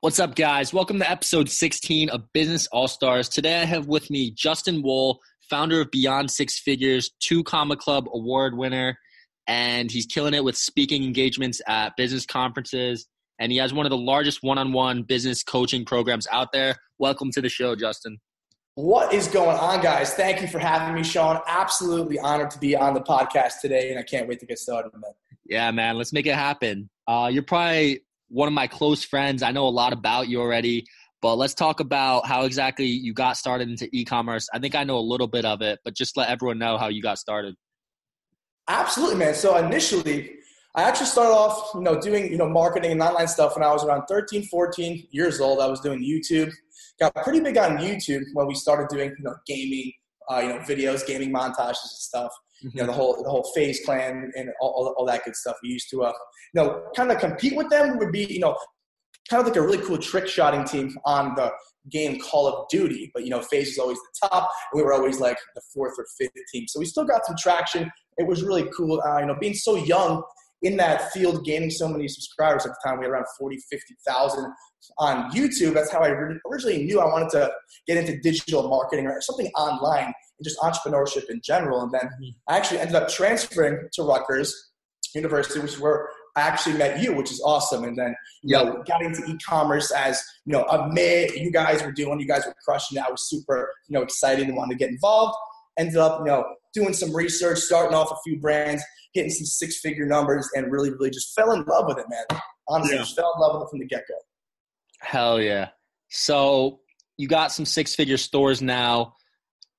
What's up, guys? Welcome to episode 16 of Business All-Stars. Today I have with me Justin Woll, founder of BeyondSixFigures, 2 Comma Club award winner, and he's killing it with speaking engagements at business conferences, and he has one of the largest one-on-one business coaching programs out there. Welcome to the show, Justin. What is going on, guys? Thank you for having me, Sean. Absolutely honored to be on the podcast today, and I can't wait to get started, man. Yeah, man. Let's make it happen. You're probably one of my close friends. I know a lot about you already, but let's talk about how exactly you got started into e-commerce. I think I know a little bit of it, but just let everyone know how you got started. Absolutely, man. So initially, I actually started off, doing, marketing and online stuff when I was around 13, 14 years old. I was doing YouTube. Got pretty big on YouTube when we started doing, gaming, videos, gaming montages and stuff. The whole FaZe clan and all that good stuff. We used to, kind of compete with them. We would be, kind of like a really cool trick shotting team on the game Call of Duty. But, FaZe was always the top, and we were always like the 4th or 5th team. So we still got some traction. It was really cool, being so young in that field, gaining so many subscribers at the time. We had around 40, 50,000 on YouTube. That's how I originally knew I wanted to get into digital marketing or something online and just entrepreneurship in general. And then I actually ended up transferring to Rutgers University, which is where I actually met you, which is awesome. And then, got into e-commerce as, amid you guys were doing, you guys were crushing it. I was super, excited and wanted to get involved. Ended up, doing some research, starting off a few brands, hitting some 6-figure numbers, and really, really just fell in love with it, man. Honestly, just fell in love with it from the get-go. Hell yeah. So you got some 6-figure stores now.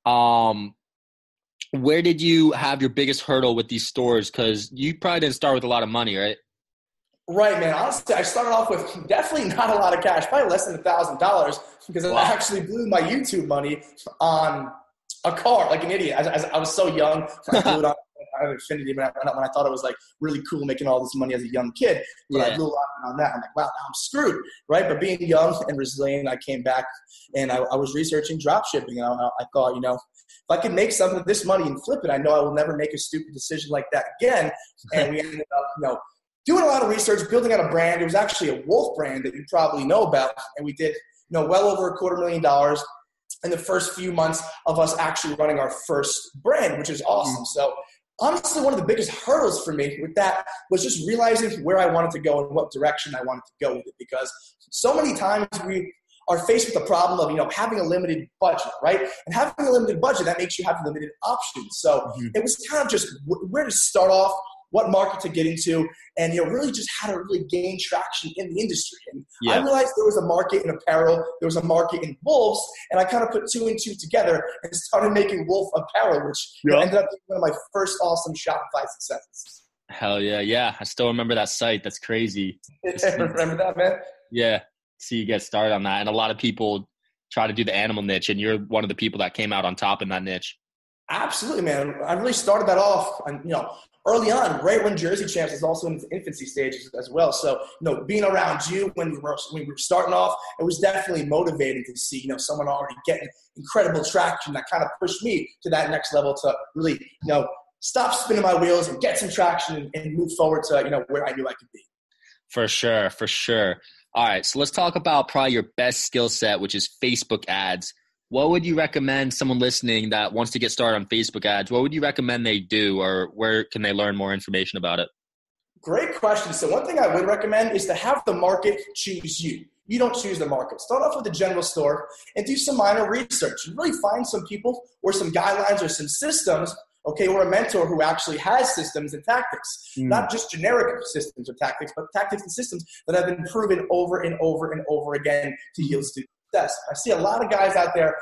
Where did you have your biggest hurdle with these stores? Because you probably didn't start with a lot of money, right? Right, man. Honestly, I started off with definitely not a lot of cash, probably less than $1,000, because I actually blew my YouTube money on a car like an idiot. I was so young, I blew it on Infinity when I thought it was like really cool making all this money as a young kid. But I blew a lot on that. I'm like, wow, now I'm screwed, right? But being young and resilient, I came back and I was researching dropshipping. And I thought, if I could make some of this money and flip it, I know I will never make a stupid decision like that again. And we ended up, doing a lot of research, building out a brand. It was actually a Wolf brand that you probably know about. And we did, well over $250,000 in the first few months of us actually running our first brand, which is awesome. So honestly, one of the biggest hurdles for me with that was just realizing where I wanted to go and what direction I wanted to go with it. Because so many times we are faced with the problem of, having a limited budget, right? And having a limited budget, that makes you have limited options. So it was kind of just where to start off, what market to get into, and really just how to really gain traction in the industry. And I realized there was a market in apparel, there was a market in wolves, and I kind of put 2 and 2 together and started making wolf apparel, which ended up being one of my first awesome Shopify successes. Hell yeah. Yeah. I still remember that site. That's crazy. Remember that, man? Yeah. See you get started on that. And a lot of people try to do the animal niche, and you're one of the people that came out on top in that niche. Absolutely, man. I really started that off, early on, right when Jersey Champs is also in its infancy stages as well. So, being around you when we were starting off, it was definitely motivating to see, someone already getting incredible traction that kind of pushed me to that next level to really, stop spinning my wheels and get some traction and move forward to, where I knew I could be. For sure. All right. So let's talk about probably your best skill set, which is Facebook ads. What would you recommend someone listening that wants to get started on Facebook ads? What would you recommend they do, or where can they learn more information about it? Great question. So one thing I would recommend is to have the market choose you. You don't choose the market. Start off with a general store and do some minor research. And really find some people or some guidelines or some systems, or a mentor who actually has systems and tactics. Not just generic systems or tactics, but tactics and systems that have been proven over and over and over again to yield students. I see a lot of guys out there,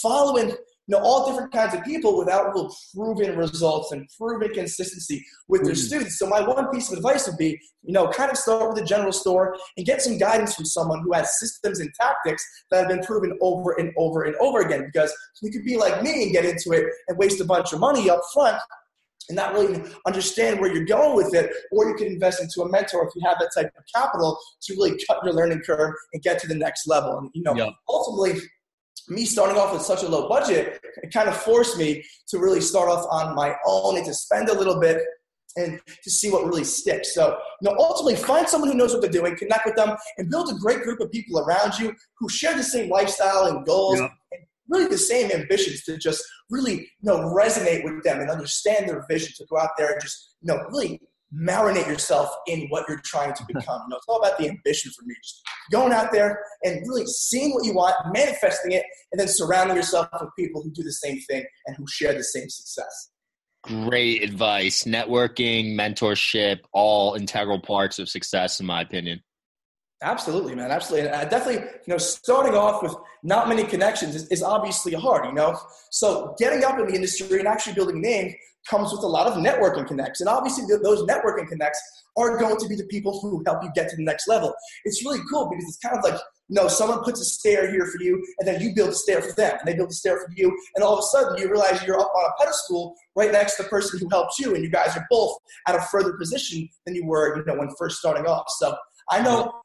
following, all different kinds of people without real proven results and proven consistency with their students. So my one piece of advice would be, kind of start with a general store and get some guidance from someone who has systems and tactics that have been proven over and over and over again. Because you could be like me and get into it and waste a bunch of money up front and not really understand where you're going with it, or you can invest into a mentor if you have that type of capital to really cut your learning curve and get to the next level. And, ultimately, me starting off with such a low budget, it kind of forced me to really start off on my own and to spend a little bit and to see what really sticks. So, ultimately find someone who knows what they're doing, connect with them, and build a great group of people around you who share the same lifestyle and goals and really the same ambitions to just really, resonate with them and understand their vision to go out there and just, really marinate yourself in what you're trying to become. It's all about the ambition for me. Just going out there and really seeing what you want, manifesting it, and then surrounding yourself with people who do the same thing and who share the same success. Great advice. Networking, mentorship, all integral parts of success, in my opinion. Absolutely, man. Absolutely. And definitely, starting off with not many connections is obviously hard, So getting up in the industry and actually building a name comes with a lot of networking connects. And obviously those networking connects are going to be the people who help you get to the next level. It's really cool because it's kind of like, someone puts a stair here for you and then you build a stair for them and they build a stair for you. And all of a sudden you realize you're up on a pedestal right next to the person who helped you. And you guys are both at a further position than you were, when first starting off. So I know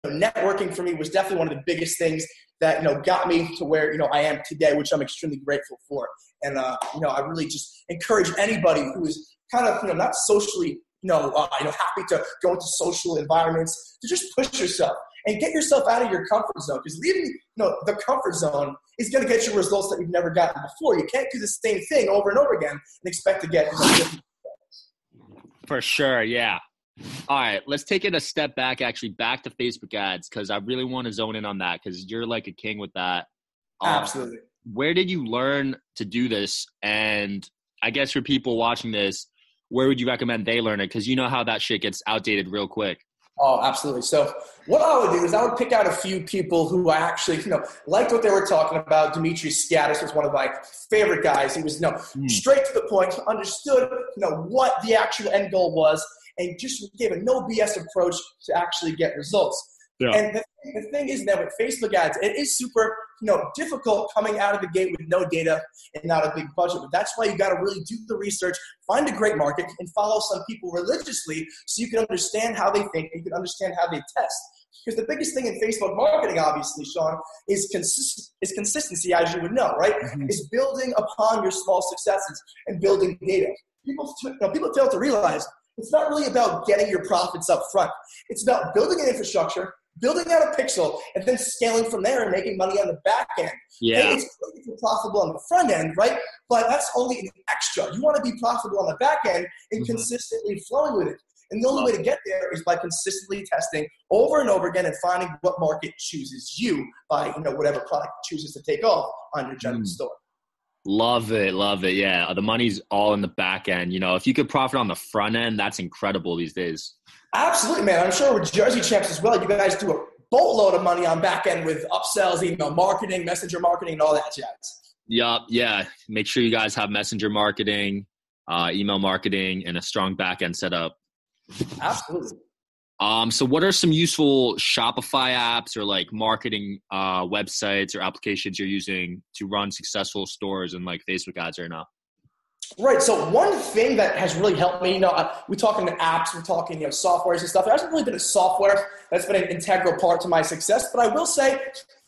networking for me was definitely one of the biggest things that, got me to where, I am today, which I'm extremely grateful for. And, I really just encourage anybody who is kind of, not socially, happy to go into social environments to just push yourself and get yourself out of your comfort zone. Because leaving, the comfort zone is going to get you results that you've never gotten before. You can't do the same thing over and over again and expect to get different results. For sure, yeah. All right, let's take it a step back, back to Facebook ads, because I really want to zone in on that because you're like a king with that. Absolutely. Where did you learn to do this? And I guess for people watching this, where would you recommend they learn it? Because you know how that shit gets outdated real quick. Oh, absolutely. So what I would do is I would pick out a few people who I actually, liked what they were talking about. Dimitri Skatis was one of my favorite guys. He was, straight to the point, understood, what the actual end goal was, and just gave a no BS approach to actually get results. Yeah. And the thing is that with Facebook ads, it is super, difficult coming out of the gate with no data and not a big budget. But that's why you got to really do the research, find a great market, and follow some people religiously so you can understand how they think, and you can understand how they test. Because the biggest thing in Facebook marketing, obviously, Sean, is consistency, as you would know, right? Mm-hmm. Is building upon your small successes and building data. People fail to realize it's not really about getting your profits up front. It's about building an infrastructure, building out a pixel, and then scaling from there and making money on the back end. Yeah. Hey, it's great if you're profitable on the front end, right? But that's only an extra. You want to be profitable on the back end and consistently flowing with it. And the only way to get there is by consistently testing over and over again and finding what market chooses you by, whatever product chooses to take off on your general store. Love it. Yeah. The money's all in the back end. If you could profit on the front end, that's incredible these days. Absolutely, man. I'm sure with Jersey Champs as well, you guys do a boatload of money on back end with upsells, email marketing, messenger marketing, and all that jazz. Yup. Yeah. Make sure you guys have messenger marketing, email marketing, and a strong back end setup. Absolutely. So what are some useful Shopify apps or like marketing websites or applications you're using to run successful stores and like Facebook ads right now? Right. So one thing that has really helped me, we're talking apps, we're talking, softwares and stuff. There hasn't really been a software that's been an integral part to my success, but I will say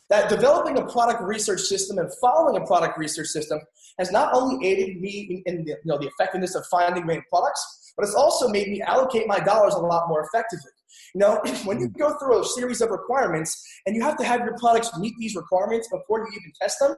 that developing a product research system and following a product research system has not only aided me in the effectiveness of finding great products, but it's also made me allocate my dollars a lot more effectively. When you go through a series of requirements and you have to have your products meet these requirements before you even test them,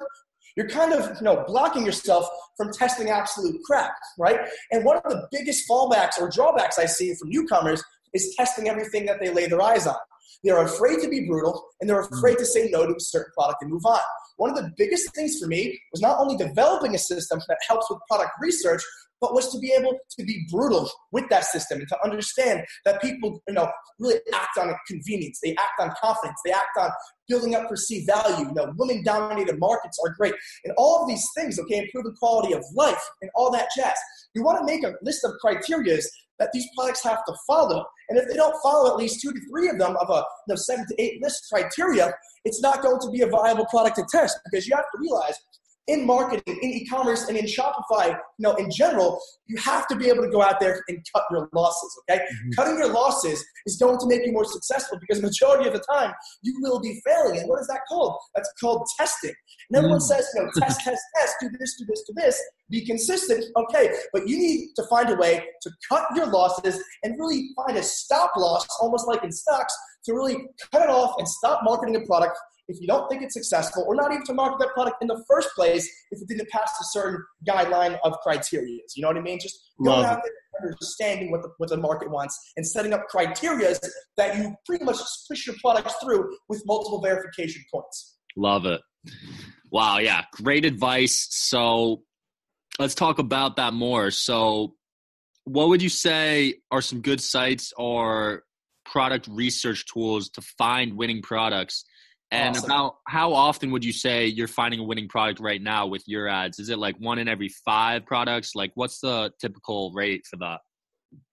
you're kind of, blocking yourself from testing absolute crap, right? And one of the biggest fallbacks or drawbacks I see from newcomers is testing everything that they lay their eyes on. They're afraid to be brutal, and they're afraid to say no to a certain product and move on. One of the biggest things for me was not only developing a system that helps with product research, but was to be able to be brutal with that system and to understand that people, really act on convenience. They act on confidence. They act on building up perceived value. Women-dominated markets are great. And all of these things, improve the quality of life and all that jazz. You want to make a list of criteria that these products have to follow. And if they don't follow at least 2 to 3 of them of a 7 to 8 list criteria, it's not going to be a viable product to test because you have to realize in marketing, in e-commerce, and in Shopify, in general, you have to be able to go out there and cut your losses, okay? Mm-hmm. Cutting your losses is going to make you more successful because the majority of the time you will be failing. And what is that called? That's called testing. And everyone says, test, do this, do this, do this, be consistent, okay, but you need to find a way to cut your losses and really find a stop loss, almost like in stocks, to really cut it off and stop marketing a product if you don't think it's successful, or not even to market that product in the first place if it didn't pass a certain guideline of criteria. You know what I mean? Just going out there and understanding what the market wants and setting up criteria that you pretty much push your products through with multiple verification points. Love it. Wow, yeah, great advice. So let's talk about that more. So what would you say are some good sites or product research tools to find winning products? And awesome. About how often would you say you're finding a winning product right now with your ads? Is it like 1 in every 5 products? Like, what's the typical rate for that?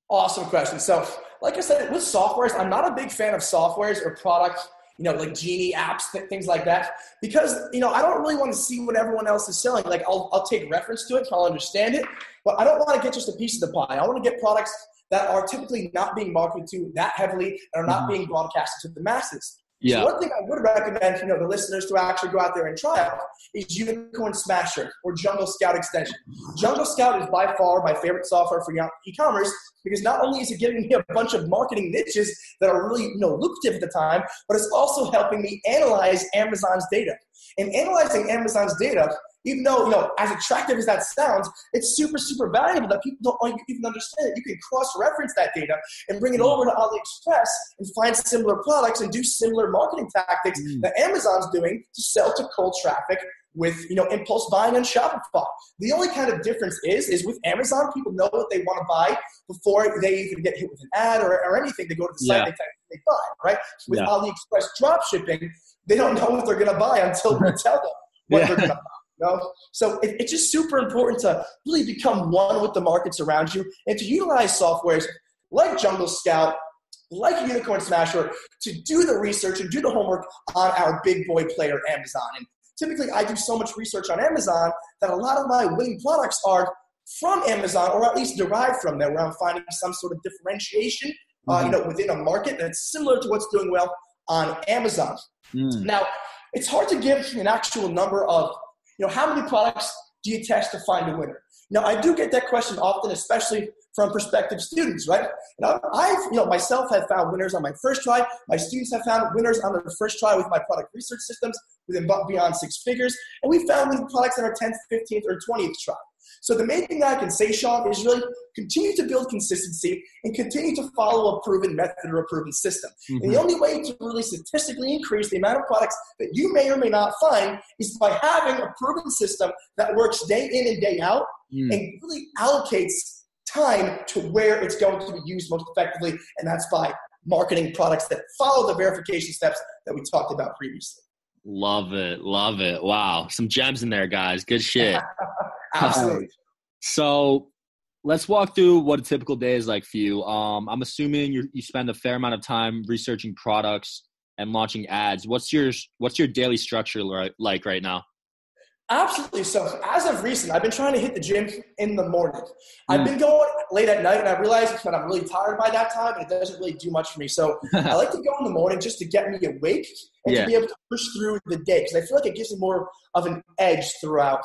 Awesome question. So like I said, with softwares, I'm not a big fan of softwares or products, like Genie apps, things like that, because, I don't really want to see what everyone else is selling. Like I'll take reference to it, I'll understand it, but I don't want to get just a piece of the pie. I want to get products that are typically not being marketed to that heavily and are not being broadcasted to the masses. Yeah. So one thing I would recommend, the listeners to actually go out there and try out is Unicorn Smasher or Jungle Scout extension. Jungle Scout is by far my favorite software for e-commerce because not only is it giving me a bunch of marketing niches that are really, lucrative at the time, but it's also helping me analyze Amazon's data. And analyzing Amazon's data, even though, as attractive as that sounds, it's super, super valuable that people don't even understand it. You can cross-reference that data and bring it over to AliExpress and find similar products and do similar marketing tactics that Amazon's doing to sell to cold traffic with, impulse buying on Shopify. The only kind of difference is with Amazon, people know what they want to buy before they even get hit with an ad or anything. They go to the site, they buy, right? With AliExpress dropshipping, they don't know what they're going to buy until we tell them what they're going to buy. So it's just super important to really become one with the markets around you and to utilize softwares like Jungle Scout, like Unicorn Smasher, to do the research and do the homework on our big boy player, Amazon. And typically, I do so much research on Amazon that a lot of my winning products are from Amazon, or at least derived from there, where I'm finding some sort of differentiation, within a market that's similar to what's doing well on Amazon. Now, it's hard to give an actual number of how many products do you test to find a winner? Now, I do get that question often, especially from prospective students, right? And I've myself have found winners on my first try. My students have found winners on their first try with my product research systems within Beyond Six Figures. And we found winning products on our 10th, 15th, or 20th try. So the main thing that I can say, Sean, is really continue to build consistency and continue to follow a proven method or a proven system. And the only way to really statistically increase the amount of products that you may or may not find is by having a proven system that works day in and day out and really allocates time to where it's going to be used most effectively, and that's by marketing products that follow the verification steps that we talked about previously. Love it. Love it. Wow. Some gems in there, guys. Good shit. Absolutely. So let's walk through what a typical day is like for you. I'm assuming you spend a fair amount of time researching products and launching ads. What's your daily structure like right now? Absolutely. So as of recent, I've been trying to hit the gym in the morning. I've been going late at night, and I realize that I'm really tired by that time, and it doesn't really do much for me. So I like to go in the morning just to get me awake and to be able to push through the day, because I feel like it gives me more of an edge throughout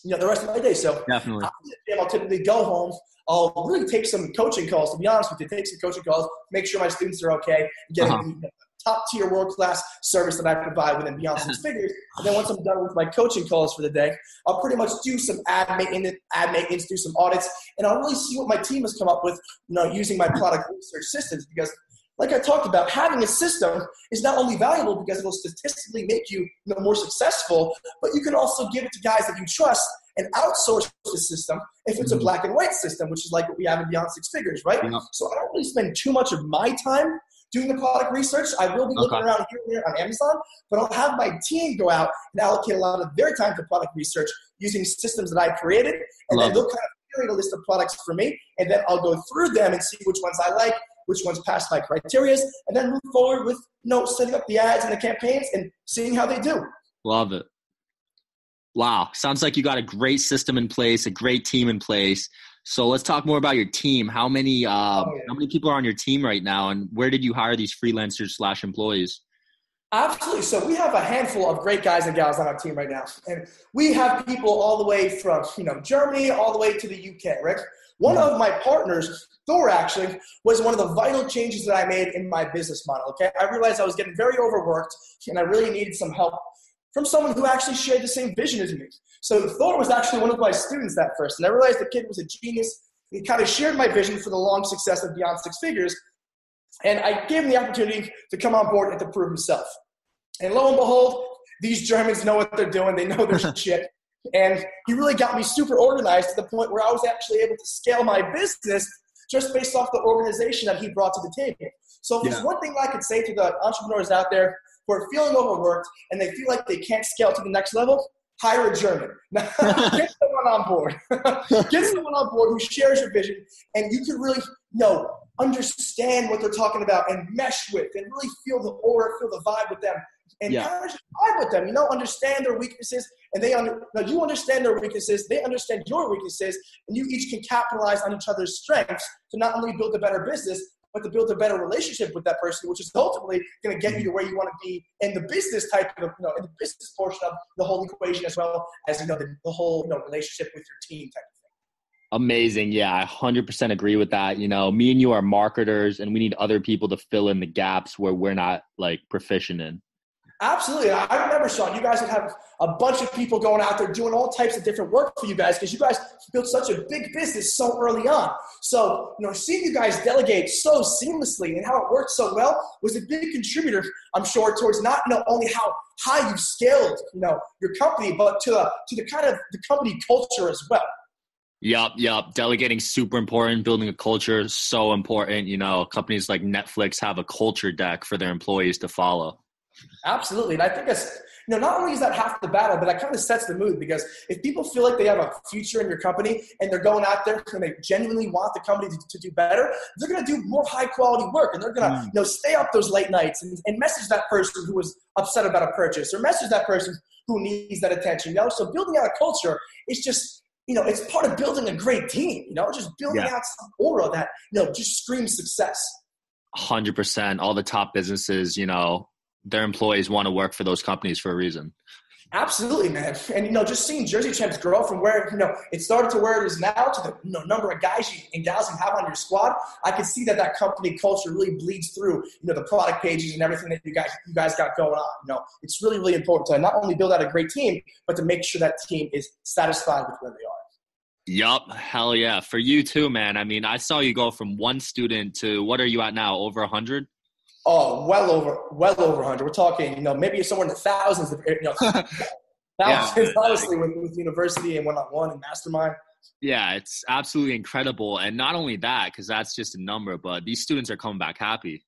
the rest of my day. So definitely, after the gym, I'll typically go home. I'll really take some coaching calls, to be honest with you, make sure my students are okay, getting top-tier, world-class service that I provide within Beyond Six Figures. And then once I'm done with my coaching calls for the day, I'll pretty much do some ad maintenance, do some audits, and I'll really see what my team has come up with, using my product research systems. Because, like I talked about, having a system is not only valuable because it'll statistically make you more successful, but you can also give it to guys that you trust and outsource the system if it's a black and white system, which is like what we have in Beyond Six Figures, right? Yeah. So I don't really spend too much of my time doing the product research. I will be looking around here and there on Amazon, but I'll have my team go out and allocate a lot of their time to product research using systems that I created, and then they'll kind of curate a list of products for me, and then I'll go through them and see which ones I like, which ones pass my criteria, and then move forward with setting up the ads and the campaigns and seeing how they do. Love it. Wow. Sounds like you got a great system in place, a great team in place. So let's talk more about your team. How many people are on your team right now, and where did you hire these freelancers/employees? Absolutely. So we have a handful of great guys and gals on our team right now. And we have people all the way from, Germany all the way to the UK, right? One of my partners, Thor, actually, was one of the vital changes that I made in my business model, okay? I realized I was getting very overworked and I really needed some help from someone who actually shared the same vision as me. So Thor was actually one of my students at first, and I realized the kid was a genius. He kind of shared my vision for the long success of Beyond Six Figures. And I gave him the opportunity to come on board and to prove himself. And lo and behold, these Germans know what they're doing. They know their shit. And he really got me super organized to the point where I was actually able to scale my business just based off the organization that he brought to the table. So if there's one thing I could say to the entrepreneurs out there who are feeling overworked and they feel like they can't scale to the next level, hire a German. Get someone on board. Get someone on board who shares your vision, and you can really understand what they're talking about and mesh with and really feel the aura, feel the vibe with them. And kind of just vibe with them, understand their weaknesses, and you understand their weaknesses, they understand your weaknesses, and you each can capitalize on each other's strengths to not only build a better business, but to build a better relationship with that person, which is ultimately going to get you to where you want to be in the business type of, in the business portion of the whole equation, as well as, the whole, relationship with your team type of thing. Amazing. Yeah, I 100% agree with that. Me and you are marketers, and we need other people to fill in the gaps where we're not proficient in. Absolutely. I remember, Sean, you guys would have a bunch of people going out there doing all types of different work for you guys because you guys built such a big business so early on. So, seeing you guys delegate so seamlessly and how it worked so well was a big contributor, I'm sure, towards not only how high you scaled, your company, but to the kind of the company culture as well. Yep. Delegating super important. Building a culture is so important. Companies like Netflix have a culture deck for their employees to follow. Absolutely. And I think that's, not only is that half the battle, but that kind of sets the mood, because if people feel like they have a future in your company and they're going out there and they genuinely want the company to do better, they're going to do more high quality work, and they're going to, stay up those late nights and message that person who was upset about a purchase, or message that person who needs that attention. So building out a culture is just, it's part of building a great team, just building out some aura that, just screams success. 100%. All the top businesses, their employees want to work for those companies for a reason. Absolutely, man. And, just seeing Jersey Champs grow from where, it started to where it is now to the, number of guys and gals you have on your squad, I can see that company culture really bleeds through, the product pages and everything that you guys got going on. It's really, really important to not only build out a great team, but to make sure that team is satisfied with where they are. Yup. Hell yeah. For you too, man. I mean, I saw you go from one student to, what are you at now? Over 100? Oh, well over 100. We're talking, maybe somewhere in the thousands of, thousands, honestly, with university and one-on-one and mastermind. Yeah, it's absolutely incredible. And not only that, because that's just a number, but these students are coming back happy.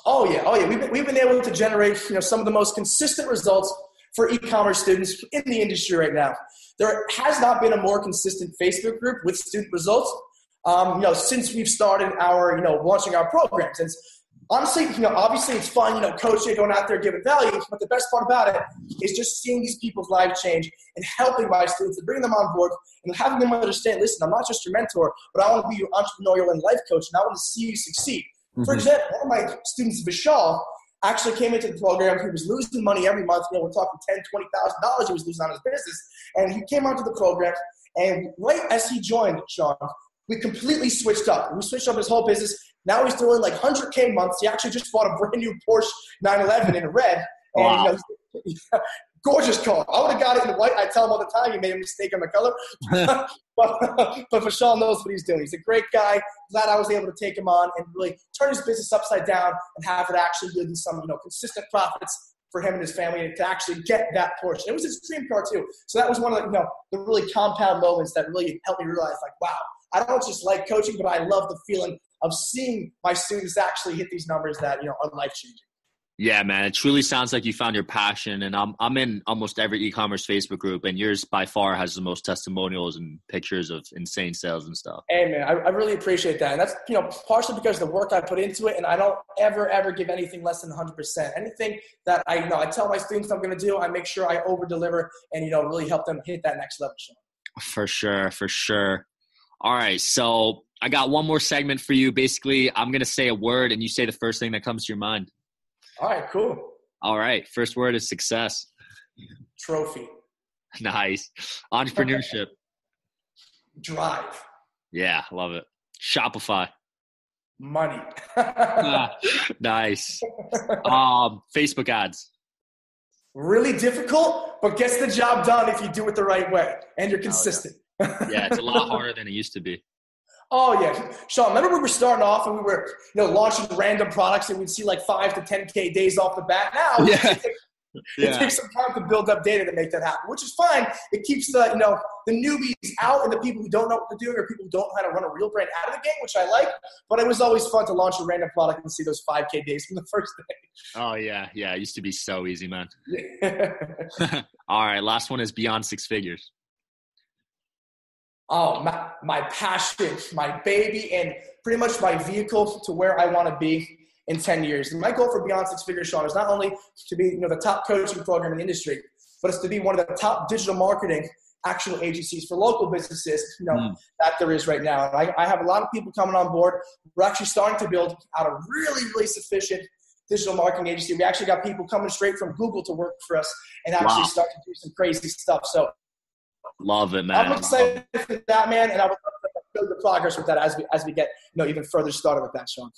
Oh yeah. We've been able to generate, some of the most consistent results for e-commerce students in the industry right now. There has not been a more consistent Facebook group with student results, since we've started our, launching our programs. And honestly, obviously it's fun, coaching, going out there, giving value, but the best part about it is just seeing these people's lives change and helping my students and bringing them on board and having them understand, listen, I'm not just your mentor, but I want to be your entrepreneurial and life coach, and I want to see you succeed. Mm-hmm. For example, one of my students, Vishal, actually came into the program. He was losing money every month. We're talking $10,000, $20,000 he was losing on his business. And he came onto the program, and right as he joined, Sean, we completely switched up. We switched up his whole business. Now he's doing like 100K months. He actually just bought a brand new Porsche 911 in red. And, gorgeous car. I would have got it in white. I tell him all the time he made a mistake on the color. but Vishal knows what he's doing. He's a great guy. Glad I was able to take him on and really turn his business upside down and have it actually give him some, consistent profits for him and his family to actually get that Porsche. It was his dream car too. So that was one of the really compound moments that really helped me realize, wow, I don't just like coaching, but I love the feeling of seeing my students actually hit these numbers that, are life-changing. Yeah, man, it truly sounds like you found your passion, and I'm in almost every e-commerce Facebook group, and yours by far has the most testimonials and pictures of insane sales and stuff. Hey man, I really appreciate that. And that's, partially because of the work I put into it, and I don't ever give anything less than 100%. Anything that I tell my students I'm going to do, I make sure I over deliver and, really help them hit that next level, Sean. For sure. All right, so I got one more segment for you. Basically, I'm going to say a word, and you say the first thing that comes to your mind. All right, cool. All right, first word is success. Trophy. Nice. Entrepreneurship. Drive. Yeah, love it. Shopify. Money. Nice. Facebook ads. Really difficult, but gets the job done if you do it the right way and you're consistent. Yeah, it's a lot harder than it used to be. Oh, yeah. Sean, remember we were starting off and we were launching random products and we'd see like 5 to 10K days off the bat. Now it takes some time to build up data to make that happen, which is fine. It keeps the newbies out and the people who don't know what to do or people who don't know how to run a real brand out of the game, which I like. But it was always fun to launch a random product and see those 5K days from the first day. Oh, yeah. Yeah, it used to be so easy, man. All right, last one is beyond six figures. Oh, my passion, my baby, and pretty much my vehicle to where I want to be in 10 years. And my goal for Beyond Six Figures, Sean, is not only to be the top coaching program in the industry, but it's to be one of the top digital marketing actual agencies for local businesses that there is right now. And I have a lot of people coming on board. We're actually starting to build out a really, really sufficient digital marketing agency. We actually got people coming straight from Google to work for us and actually start to do some crazy stuff. So love it, man. I'm excited for that, man, and I would love to build the progress with that as we get even further started with that, Sean.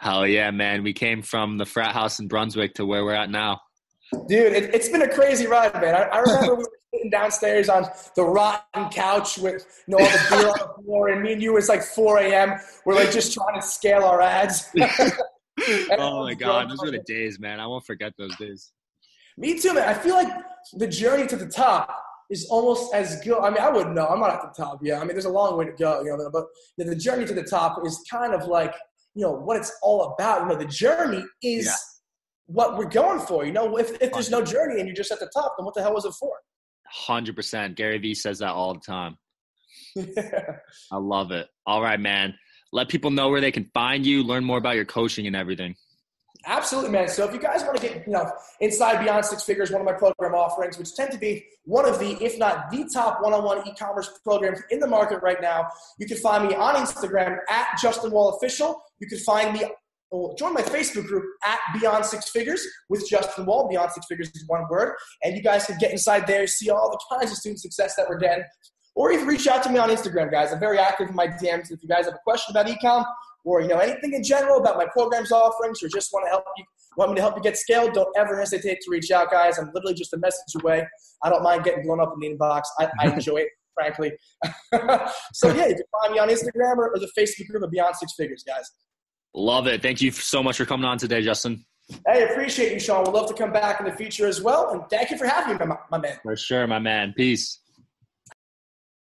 Hell yeah, man. We came from the frat house in Brunswick to where we're at now. Dude, it's been a crazy ride, man. I remember we were sitting downstairs on the rotten couch with all the beer on the floor, and me and you, it was like 4 a.m. We're like just trying to scale our ads. Oh my God, those were the days, man. I won't forget those days. Me too, man. I feel like the journey to the top is almost as good. I mean, I wouldn't know. I'm not at the top yet. I mean, there's a long way to go, but the journey to the top is kind of like, what it's all about. The journey is what we're going for. If there's no journey and you're just at the top, then what the hell was it for? 100%. Gary Vee says that all the time. I love it. All right, man. Let people know where they can find you, learn more about your coaching and everything. Absolutely, man. So if you guys want to get, inside Beyond Six Figures, one of my program offerings, which tend to be one of the, if not the top one-on-one e-commerce programs in the market right now, you can find me on Instagram at Justin Woll Official. You can find me, join my Facebook group at Beyond Six Figures with Justin Woll. Beyond Six Figures is one word. And you guys can get inside there, see all the kinds of student success that we're getting. Or you can reach out to me on Instagram, guys. I'm very active in my DMs. If you guys have a question about e-com, or anything in general about my program's offerings, or just want me to help you get scaled, don't ever hesitate to reach out, guys. I'm literally just a message away. I don't mind getting blown up in the inbox. I enjoy it, frankly. So yeah, you can find me on Instagram or the Facebook group of Beyond Six Figures, guys. Love it. Thank you so much for coming on today, Justin. Hey, appreciate you, Sean. We'd love to come back in the future as well. And thank you for having me, my man. For sure, my man. Peace.